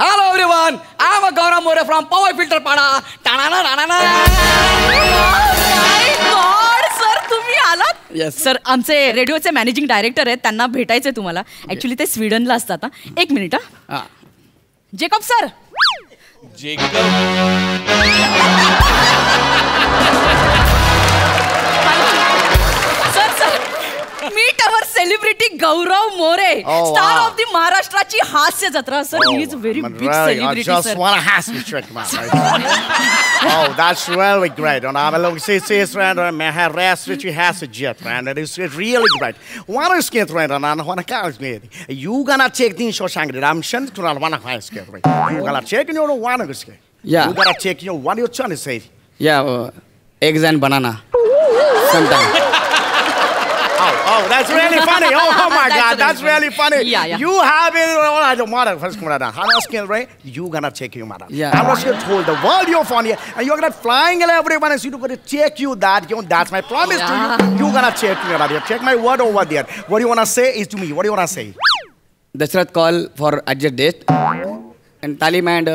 Hello everyone, I am Gaurav More from Power Filter Pada. Ta-na-na, na-na-na. My God, sir तुम्ही आलात? Yes. Sir आमचे रेडिओचे managing director आहेत, त्यांना भेटायचंय तुम्हाला. ऍक्च्युली ते स्वीडनला असतात. एक मिनिट हा. Jacob sir. Sir meet our celebrity Gaurav More, star of the महाराष्ट्राची Hasya Jatra. Sir he is very big celebrity. I just want to ask you trick, man. Oh, that's really great. And I'm a little serious friend, and I have rest which you have to jet, man. It is really great. One is skate right, and I want to catch me. You gonna take the Shawshank Redemption to one of my skate right. You gonna check in your one of skate. Yeah. You gotta check your what you're trying to say. Yeah, eggs and banana. Sometimes. Oh, that's really funny. Oh my God, that's really funny. Yeah. You have it. I don't want to first come out. How much skill, right? You gonna check your mother. Yeah. I'm not gonna told the world you're funny, and you're gonna flying and everyone is gonna check you that. That's my promise to you. You gonna check me, mother. Check my word over there. What do you wanna say is to me? What do you wanna say? Dashrath call for adjust date and talim and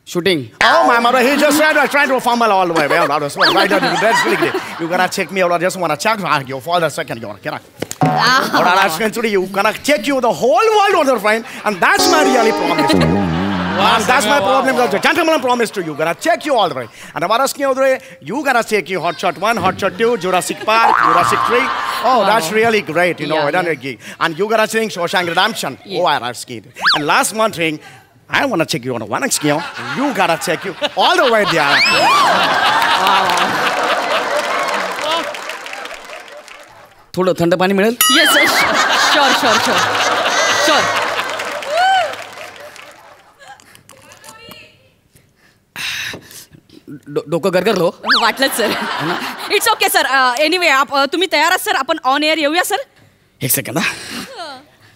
shooting. Oh my mother, he just said trying to fumble all the way. Well, that's right. That's really good. You gonna check me out. I just wanna check you for the second. You gonna you gonna check you the whole world on the friend, and that's my really promise to you. And that's my problem. The gentleman promise to you. Gonna check you all the way. And I'm asking you, you gonna check you Hot Shot 1, Hot Shot 2, Jurassic Park, Jurassic 3. Oh, that's really great. You know, and you gonna sing Shawshank Redemption. Yeah. Oh, I'm scared. And last one thing. I want to check you on a one skill. You gotta check you all the way there. थोडं थंड पाणी मिळेल? Yes sure. डोकं गरगरलो. वाटलंच sir. It's okay sir. Anyway तुम्ही तयार आहात सर? आपण ऑन एअर येऊया सर. एक second.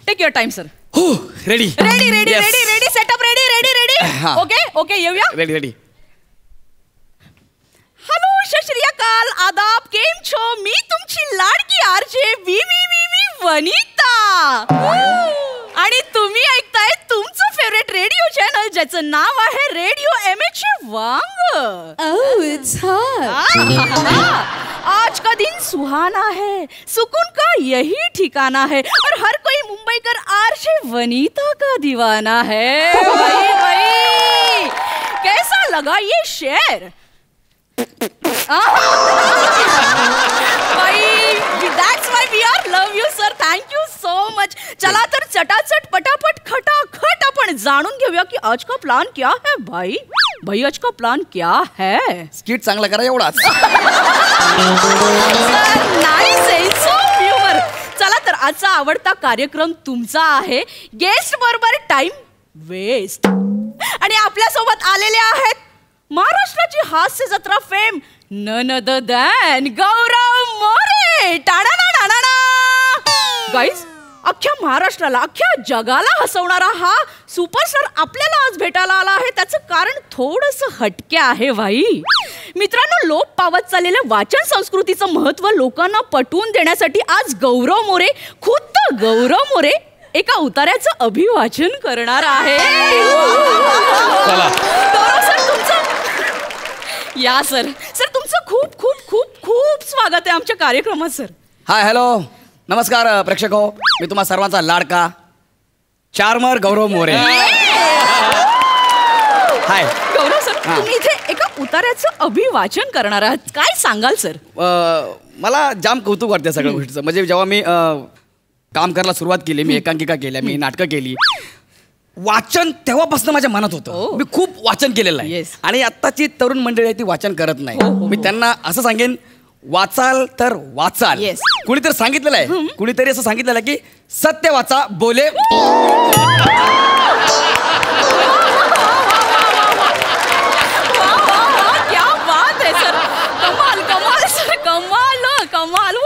Take your time sir. हो ready. Ready setup ready. Okay येऊया. रेडी. हॅलो सत श्री अकाल आदाब केम छो मी तुमची लाडकी आरजे वी वनिता आणि तुम्ही ऐकताय तुमचं फेवरेट रेडिओ चॅनल ज्याचं नाव आहे radio MH Wang. Oh, it's hot. आज का दिन सुहाना है, सुकून का यही ठिकाना है और हर कोई मुंबई कर आरजे वनीता का दीवाना है. भाई कैसा लगा ये शेर? That's why we are love you sir. Thank you so much. चला तर चटाचट पटापट खटाखट आपण जाणून घेऊया की आज का प्लान क्या है भाई आज का प्लान क्या है? स्किट चांगला करा एवढाच. Nice sense of humour. चला तर आजचा आवडता कार्यक्रम तुमचा आहे गेस्ट बरोबर टाइम वेस्ट. आणि आपल्या सोबत आलेले आहेत महाराष्ट्राची हास्य जत्रा फेम नन अदर दॅन गौरव मोरे. गाईज अख्ख्या महाराष्ट्राला अख्ख्या जगाला हसवणारा हा सुपरस्टार आपल्याला आज भेटायला आला आहे. त्याचं कारण थोडंसं हटके आहे भाई. मित्रांनो, लोप पावत चाललेल्या वाचन संस्कृतीचं महत्त्व लोकांना पटवून देण्यासाठी आज गौरव मोरे एका उतार्याचं अभिवाचन करणार आहे. गौरव सर तुमचं या सर तुमचं खूप खूप खूप खूप स्वागत आहे आमच्या कार्यक्रमात सर. हाय हॅलो नमस्कार प्रेक्षक हो. मी तुम्हा सर्वांचा लाडका चार्मर गौरव मोरे. हाय गौरव सर तुम्ही इथे एका उतार्याचं अभिवाचन करणार आहात. काय सांगाल सर? मला जाम कौतुक वाटतं सगळ्या गोष्टीचं. म्हणजे जेव्हा मी काम करायला सुरुवात केली, मी एकांकिका केल्या, मी नाटकं केली, वाचन तेव्हापासून माझ्या मनात होतं. मी खूप वाचन केलेलं आहे. आणि आत्ताची तरुण मंडळी आहे ती वाचन करत नाही. मी त्यांना असं सांगेन वाचाल तर वाचाल. कुणीतरी सांगितलेलं आहे, कुणीतरी असं सांगितलेलं आहे की सत्य वाचा बोले. क्या बात आहे सर. कमाल सर कमाल.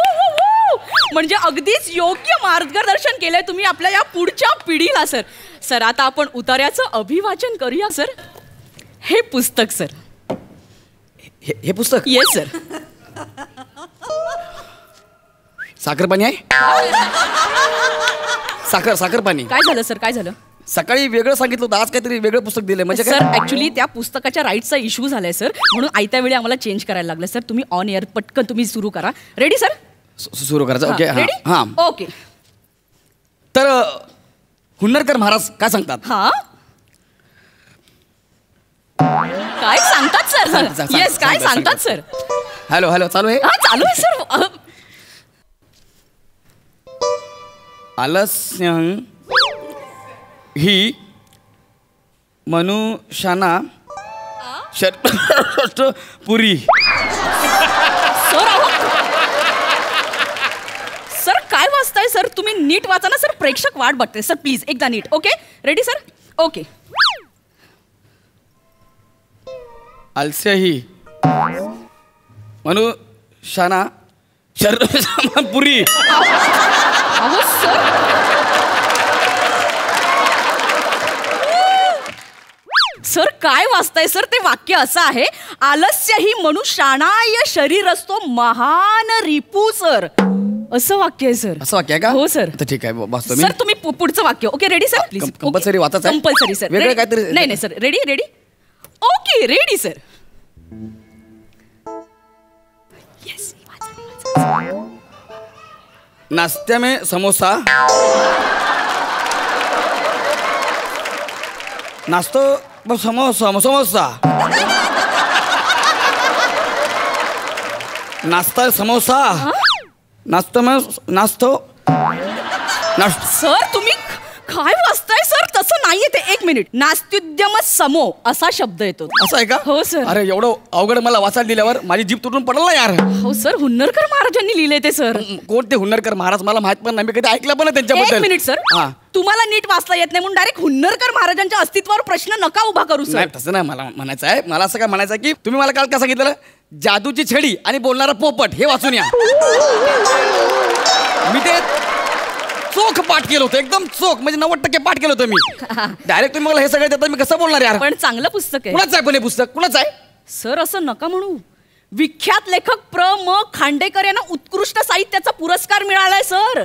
म्हणजे अगदीच योग्य मार्गदर्शन केलंय तुम्ही आपल्या या पुढच्या पिढीला सर. सर आता आपण उतार्याचं अभिवाचन करूया सर. हे पुस्तक सर. हे पुस्तक? Yes sir. साखर पाणी आहे? साखर पाणी. काय झालं सर? काय झालं? सकाळी वेगळं सांगितलं होतं, आज काहीतरी वेगळं पुस्तक दिलंय म्हणजे सर काय? ऍक्च्युली त्या पुस्तकाच्या राईट्सचा इश्यू झालाय सर, म्हणून आयत्या वेळी आम्हाला चेंज करायला लागलं सर. तुम्ही ऑन एअर पटकन तुम्ही सुरू करा. Ready sir? सुरू करायचं. ओके. रेडी? हां. ओके. तर हुन्नरकर महाराज काय सांगतात? हा काय सांगतात सर? येस, काय सांगतात सर? हॅलो हॅलो, चालू आहे? हा चालू आहे सर. आलस्य ही मनुष्याना पुरी. सर सर काय वाचताय सर? तुम्ही नीट वाचा ना सर, प्रेक्षक वाट बघते सर. प्लीज एकदा नीट. Okay ready sir? ओके. आलस्य ही मनुष्याना पुरी. अहो सर, सर काय वाचताय सर? ते वाक्य असं आहे, आलस्य ही मनुष्याणाय शरीर असतो महान रिपू सर. असं वाक्य आहे सर. असं वाक्य आहे का? हो सर. तर ठीक आहे, वाचतो मी. सर तुम्ही पुढचं वाक्य. Okay ready sir? Please. Compulsory वाचायचं आहे? Compulsory sir. वेगळं काहीतरी? नाही नाही sir. Ready ready? Okay ready sir. Yes. नाश्त्या में समोसा. नाश्तो समोसा समोसा. नाश्ता समोसा. नाश्तो में नाश्तो. सर तुम्ही काय वाचताय सर? तसं नाहीये ते. एक मिनिट. नास्त्युद्यम समो असा शब्द येतो. असं आहे का? हो सर. अरे एवढं अवघड मला वाचायला दिल्यावर माझी जीभ तुटून पडला ना यार. हो सर, हुन्नरकर महाराजांनी लिहिले ते सर. कोण ते हुन्नरकर महाराज? मला माहित पण नाही, मी कधी ऐकलं पण नाही एक त्यांच्याबद्दल. Minute sir. हा. तुम्हाला नीट वाचता येत नाही म्हणून डायरेक्ट हुन्नरकर महाराजांच्या अस्तित्वावर प्रश्न नका उभा करू सर. नाही तसं नाही मला म्हणायचं आहे. मला असं काय म्हणायचं आहे की तुम्ही मला काल काय सांगितलं? जादूची छडी आणि बोलणारा पोपट हे वाचून या. मी ते चोख पाठ केलं होतं, एकदम चोख, म्हणजे 90% पाठ केलं होतं मी. डायरेक्ट तुम्ही मला हे सगळं देता, मी कसं बोलणार यार? पण चांगलं पुस्तक आहे. कुणाचं आहे पण हे पुस्तक? कुणाचं आहे सर? असं नका म्हणू. विख्यात लेखक प्र म खांडेकर यांना उत्कृष्ट साहित्याचा पुरस्कार मिळालाय सर.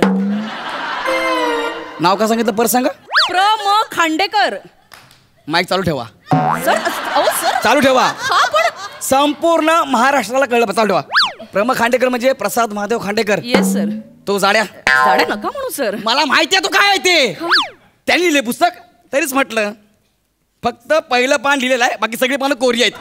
नाव का सांगितलं? परत सांगा. प्र म खांडेकर. माईक चालू ठेवा सर. अहो सर चालू ठेवा. हा पण संपूर्ण महाराष्ट्राला कळलं. चालू ठेवा. प्रम खांडेकर म्हणजे प्रसाद महादेव खांडेकर. Yes sir. तो जाड्या जाड्या नका म्हणू सर. मला माहिती आहे तो काय आहे ते. त्यांनी लिहिले पुस्तक, तरीच म्हटलं. फक्त पहिलं पान लिहिलेलं आहे, बाकी सगळी पानं कोरी आहेत.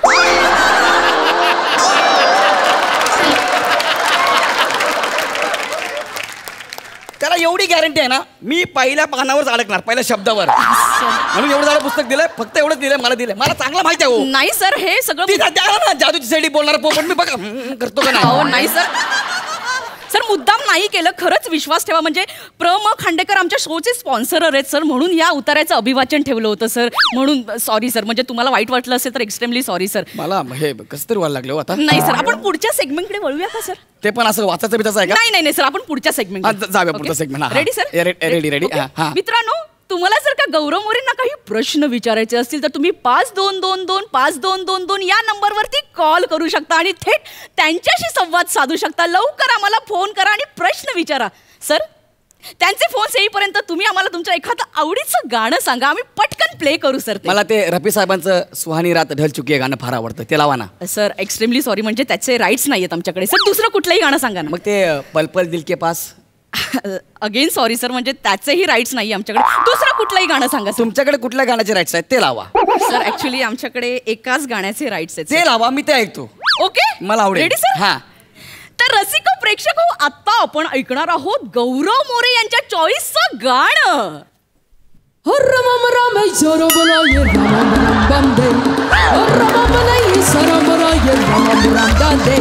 त्याला एवढी गॅरंटी आहे ना, मी पहिल्या पानावरच अडकणार, पहिल्या शब्दावर. म्हणून एवढं झालं पुस्तक दिलंय. फक्त एवढंच दिलंय, मला दिलंय. मला चांगलं माहिती आहे. हो नाही सर, हे सगळं ना जादूची साठी बोलणारा पोपट मी बघा करतो का हो नाही? नाही सर. सर मुद्दाम नाही केलं, खरंच विश्वास ठेवा. म्हणजे प्र म खांडेकर आमच्या शोचे स्पॉन्सर आहेत सर, म्हणून या उतार्याचं अभिवाचन ठेवलं होतं सर. म्हणून सॉरी सर. म्हणजे तुम्हाला वाईट वाटलं असेल तर एक्स्ट्रीमली सॉरी सर. मला हे कसं तरी व्हायला लागलं हो आता. नाही सर, आपण पुढच्या सेगमेंटकडे वळूया का सर? ते पण असं वाचायचं बिचायचं आहे का? नाही नाही सर, आपण पुढच्या सेगमेंट जाऊया पुढचा segment. Ready sir? Ready ready. मित्रांनो, तुम्हाला जर का गौरव मोरेंना काही प्रश्न विचारायचे असतील तर तुम्ही 52225222 या नंबरवरती कॉल करू शकता आणि थेट त्यांच्याशी संवाद साधू शकता. लवकर आम्हाला फोन करा आणि प्रश्न विचारा. सर त्यांचे फोन येईपर्यंत तुम्ही आम्हाला तुमच्या एखादं आवडीचं गाणं सांगा, आम्ही पटकन प्ले करू सर. मला ते रफी साहेबांचं सुहानी रात ढल चुकी आहे गाणं फार आवडतं, ते लावा ना. सर एक्स्ट्रीमली सॉरी, म्हणजे त्याचे राईट्स नाहीयेत आमच्याकडे सर. दुसरं कुठलंही गाणं सांगा ना. मग ते पल पल दिल के पास. अगेन सॉरी सर, म्हणजे त्याचेही राईट्स नाही आमच्याकडे. दुसरं कुठलंही गाणं सांगा. तुमच्याकडे कुठल्या गाण्याचे राईट्स आहेत ते लावा. सर ऍक्च्युली आमच्याकडे एकाच गाण्याचे राईट्स आहेत. ते लावा, मी ते ऐकतो. ओके, मला आवडेल. Ready sir? हा. तर रसिक प्रेक्षक हो, आता आपण ऐकणार आहोत गौरव मोरे यांच्या चॉईसचं गाणं. Ramam Rama Sarabala ye Ramam Ram Bande. Ramam Bala Sarabala ye Ramam Ram Bande.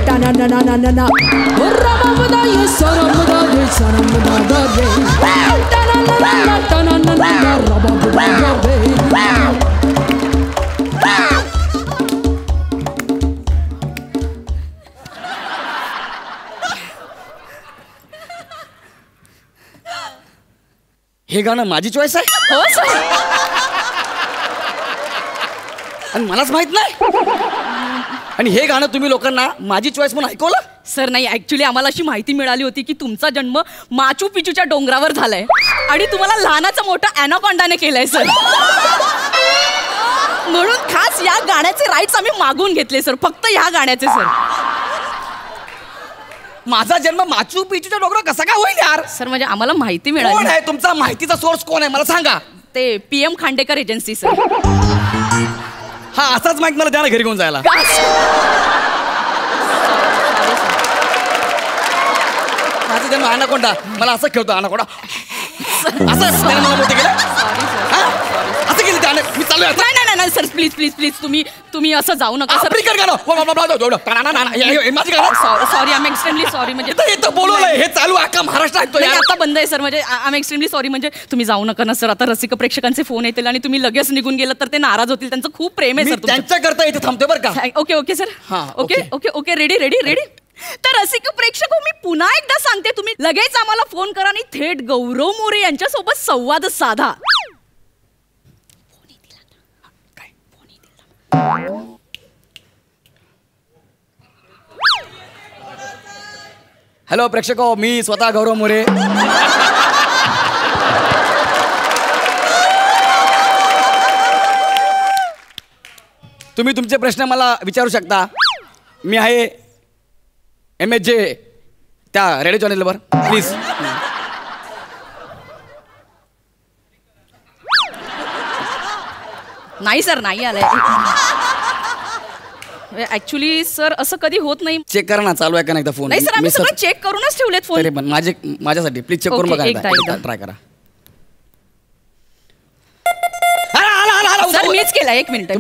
Ta na na na na na na. Ramam Bala ye Sarabala ye Saram Bala ye. Ta na na na na ta na na na na Ramam Bala ye. हे गाणं माझी choice आहे हो sir. आणि मलाच माहित नाही. आणि हे गाणं तुम्ही लोकांना माझी चॉईस म्हणून ऐकवलं. सर नाही, ऍक्च्युली आम्हाला अशी माहिती मिळाली होती की तुमचा जन्म माचू पिचूच्या डोंगरावर झालाय आणि तुम्हाला लहानाचा मोठा ॲनाकोंडाने केलाय सर. म्हणून खास या गाण्याचे राईट्स आम्ही मागून घेतले सर, फक्त या गाण्याचे सर. माझा जन्म माचू पिचूच्या डोंगरावर कसा काय होईल यार? सर म्हणजे आम्हाला माहिती कोण मिळाली. आहे तुमचा माहितीचा सोर्स? कोण आहे मला सांगा. ते PM खांडेकर एजन्सी सर. हा असाच माहिती मला द्या ना घरी घेऊन जायला. माझा जन्म अनाकोंडा, मला असं खेळतो अनाकोंडा असं त्याने मला मोठे केलं. असं केलं त्याने. मी चालू नाही सर, प्लीज प्लीज प्लीज तुम्ही असं जाऊ नका sir. Sorry, I am extremely sorry. म्हणजे बोलवलंय हे चालू अख्खा महाराष्ट्र ऐकतो. आता बंद आहे सर. म्हणजे आय एम एक्स्ट्रीमली सॉरी. म्हणजे तुम्ही जाऊ नका ना सर. आता रसिक प्रेक्षकांचे फोन येतील आणि तुम्ही लगेच निघून गेलं तर ते नाराज होतील. त्यांचं खूप प्रेम आहे सर. त्यांच्याकरता इथे थांबतोय बरं का. Okay sir. Okay ready. तर रसिक प्रेक्षक मी पुन्हा एकदा सांगते, तुम्ही लगेच आम्हाला फोन करा आणि थेट गौरव मोरे यांच्यासोबत संवाद साधा. हॅलो प्रेक्षक, मी स्वतः गौरव मोरे. तुम्ही तुमचे प्रश्न मला विचारू शकता. मी आहे MSJ त्या रेडिओ चॅनेलवर. प्लीज. नाही सर, नाही आलंय. ऍक्च्युली सर असं कधी होत नाही. चेक करा ना चालू आहे का नाही फोन. नाही सर, आम्ही सगळं चेक करूनच ठेवलेत फोन. तरी पण माझ्यासाठी प्लीज चेक करून बघा. ट्राय करा. सर मीच केला. एक मिनिट.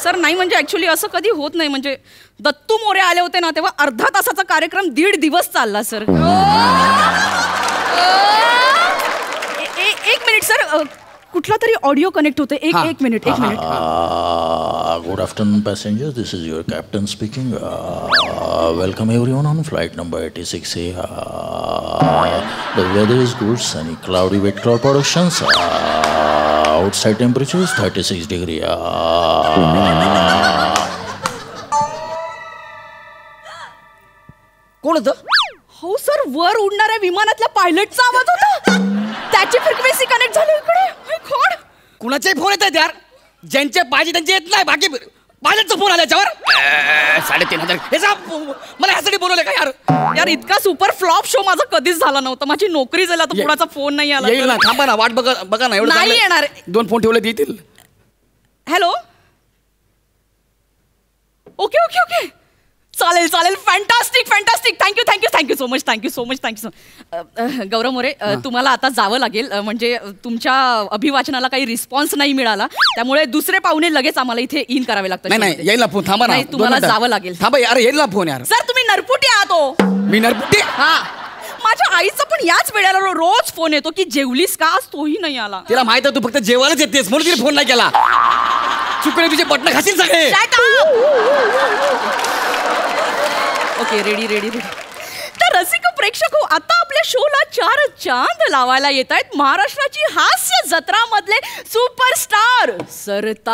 सर नाही म्हणजे ऍक्च्युली असं कधी होत नाही. म्हणजे दत्तू मोरे आले होते ना तेव्हा अर्धा तासाचा कार्यक्रम 1.5 दिवस चालला सर. एक मिनिट सर, कुठला तरी ऑडिओ कनेक्ट होते. एक minute. Good afternoon passengers, this is your captain speaking. Welcome everyone on flight number 86A. The weather is good, sunny, cloudy, wet cloud productions. Outside temperature is 36 degrees. कोण होतं? हो sir, वर उडणाऱ्या विमानातल्या पायलटचा आवाज होता. त्याची फ्रिक्वेन्सी कनेक्ट झाली इकडे. खोड. कुणाचे फोन येतात यार? ज्यांचे पाहिजे त्यांचे येत नाही. बाकी पायलटचा फोन आला याच्यावर. 3,500 मला ह्यासाठी बोलवलं का यार? इतका सुपर फ्लॉप शो माझा कधीच झाला नव्हता. माझी नोकरी झाली, आता कुणाचा फोन नाही आला. येईल ना, थांबा ना, वाट बघा ना. एवढं नाही येणार. 2 फोन ठेवले येतील. हॅलो. ओके चालेल. Fantastic. Thank you so much. Gaurav More, तुम्हाला आता जावं लागेल. म्हणजे तुमच्या अभिवाचनाला काही रिस्पॉन्स नाही मिळाला, त्यामुळे दुसरे पाहुणे लगेच आम्हाला इथे इन करावे लागतात. नाही येईल ना फोन. थांबा ना, तुम्हाला जावं लागेल. थांबा यार, येईल ना फोन यार. सर तुम्ही नरपुटी आहात हो. मी नरपुटी? हा. माझ्या आईचा पण याच वेळेला रोज फोन येतो की जेवलीस का? आज तोही नाही आला. तिला माहित आहे तू फक्त जेवायलाच येतेस म्हणून तिने फोन नाही केला. चुकले तुझे बटणं खाशील सगळे. Okay ready. तर रसिक प्रेक्षक हो, आता आपल्या शोला 4 चांद लावायला येत आहेत महाराष्ट्राची हास्य जत्रा मधले सुपरस्टार सरताज.